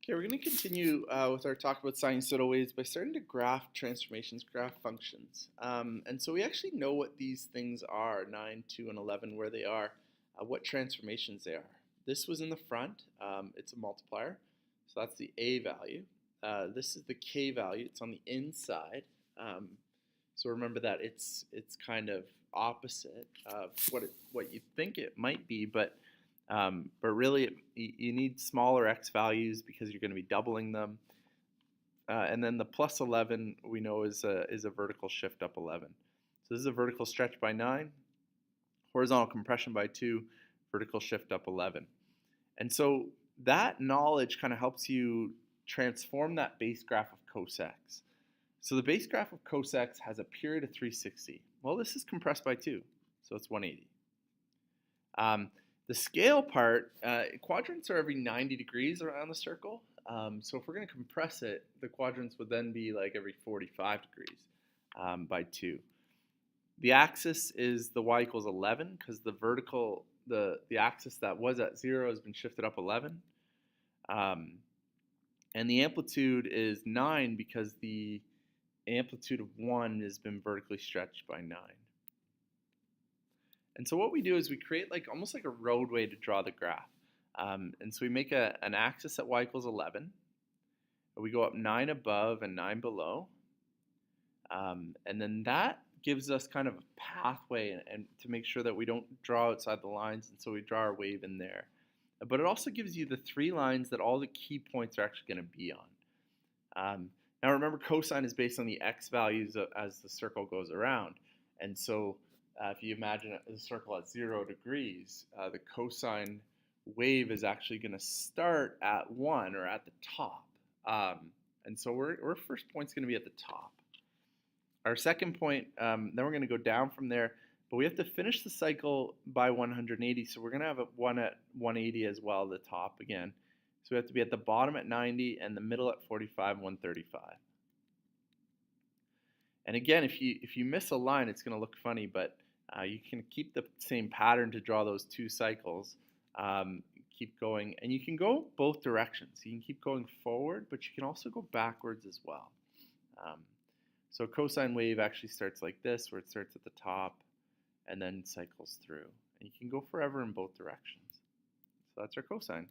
Okay, we're going to continue with our talk about sinusoidal waves by starting to graph transformations, graph functions. And so we actually know what these things are, 9, 2, and 11, where they are, what transformations they are. This was in the front. It's a multiplier, so that's the A value. This is the K value. It's on the inside. So remember that it's kind of opposite of what you think it might be, but really, you need smaller x values because you're going to be doubling them. And then the plus 11 we know is a vertical shift up 11. So this is a vertical stretch by 9, horizontal compression by 2, vertical shift up 11. And so that knowledge kind of helps you transform that base graph of cos x. So the base graph of cos x has a period of 360. Well, this is compressed by 2, so it's 180. The scale part, quadrants are every 90 degrees around the circle. So if we're going to compress it, the quadrants would then be like every 45 degrees by 2. The axis is the y equals 11 because the vertical, the axis that was at 0 has been shifted up 11. And the amplitude is 9 because the amplitude of 1 has been vertically stretched by 9. And so what we do is we create almost like a roadway to draw the graph. And so we make an axis at y equals 11. We go up 9 above and 9 below. And then that gives us kind of a pathway and to make sure that we don't draw outside the lines. And so we draw our wave in there. But it also gives you the 3 lines that all the key points are actually going to be on. Now remember, cosine is based on the x values as the circle goes around. And so if you imagine a circle at 0 degrees, the cosine wave is actually going to start at 1 or at the top. And so our first point's going to be at the top. Our second point, then we're going to go down from there, but we have to finish the cycle by 180, so we're going to have one at 180 as well, the top again. So we have to be at the bottom at 90 and the middle at 45, 135. And again, if you miss a line, it's going to look funny, but you can keep the same pattern to draw those 2 cycles. Keep going, and you can go both directions. You can keep going forward, but you can also go backwards as well. So cosine wave actually starts like this, where it starts at the top and then cycles through. And you can go forever in both directions. So that's our cosine.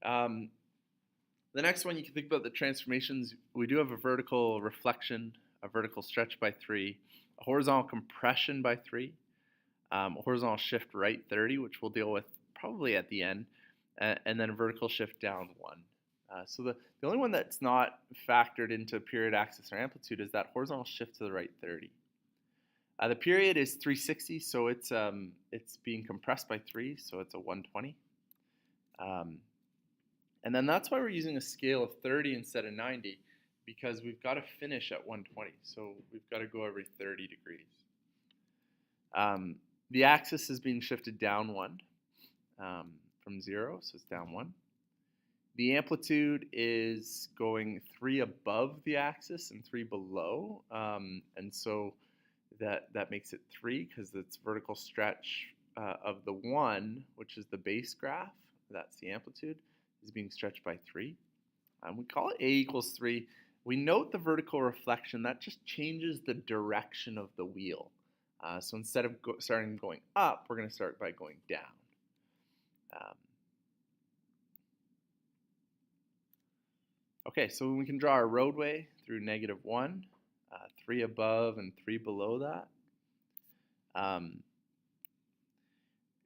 The next one, you can think about the transformations. We do have a vertical reflection, a vertical stretch by 3, a horizontal compression by 3, a horizontal shift right 30, which we'll deal with probably at the end, and then a vertical shift down 1. So the only one that's not factored into period, axis, or amplitude is that horizontal shift to the right 30. The period is 360, so it's being compressed by 3, so it's a 120. And then that's why we're using a scale of 30 instead of 90, because we've got to finish at 120, so we've got to go every 30 degrees. The axis is being shifted down 1 from 0, so it's down 1. The amplitude is going 3 above the axis and 3 below, and so that makes it 3 because it's vertical stretch of the 1, which is the base graph, that's the amplitude, is being stretched by 3. We call it A equals 3. We note the vertical reflection. That just changes the direction of the wheel. So instead of starting going up, we're going to start by going down. Okay, so we can draw our roadway through -1, 3 above and 3 below that.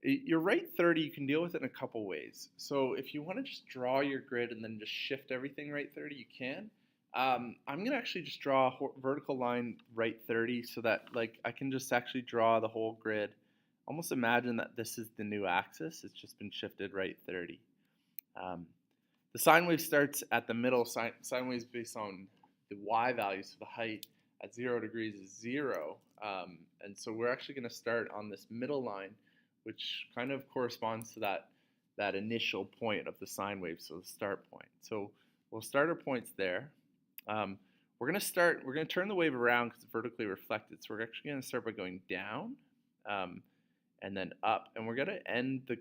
Your right 30, you can deal with it in a couple ways. So if you want to just draw your grid and then just shift everything right 30, you can. I'm going to actually just draw a vertical line right 30 so that I can just actually draw the whole grid. Almost imagine that this is the new axis. It's just been shifted right 30. The sine wave starts at the middle. Sine wave is based on the y value, so the height at 0 degrees is 0. And so we're actually going to start on this middle line, which kind of corresponds to that initial point of the sine wave, so the start point. So we'll start our points there. We're going to turn the wave around because it's vertically reflected. So we're actually going to start by going down and then up. And we're going to end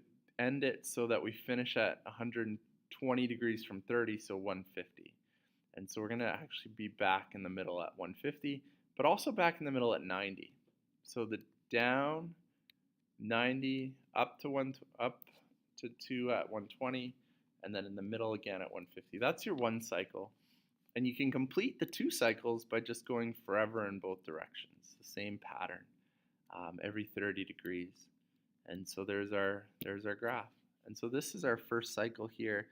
it so that we finish at 120 20 degrees from 30, so 150. And so we're going to actually be back in the middle at 150, but also back in the middle at 90. So the down 90, up to 2 at 120, and then in the middle again at 150. That's your one cycle. And you can complete the 2 cycles by just going forever in both directions, the same pattern, every 30 degrees. And so there's our graph. And so this is our first cycle here,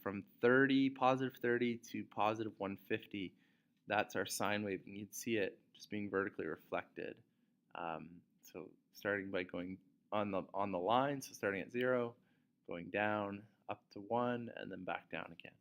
from 30, positive 30 to positive 150. That's our sine wave, and you'd see it just being vertically reflected. So starting by going on the line, so starting at 0, going down up to 1, and then back down again.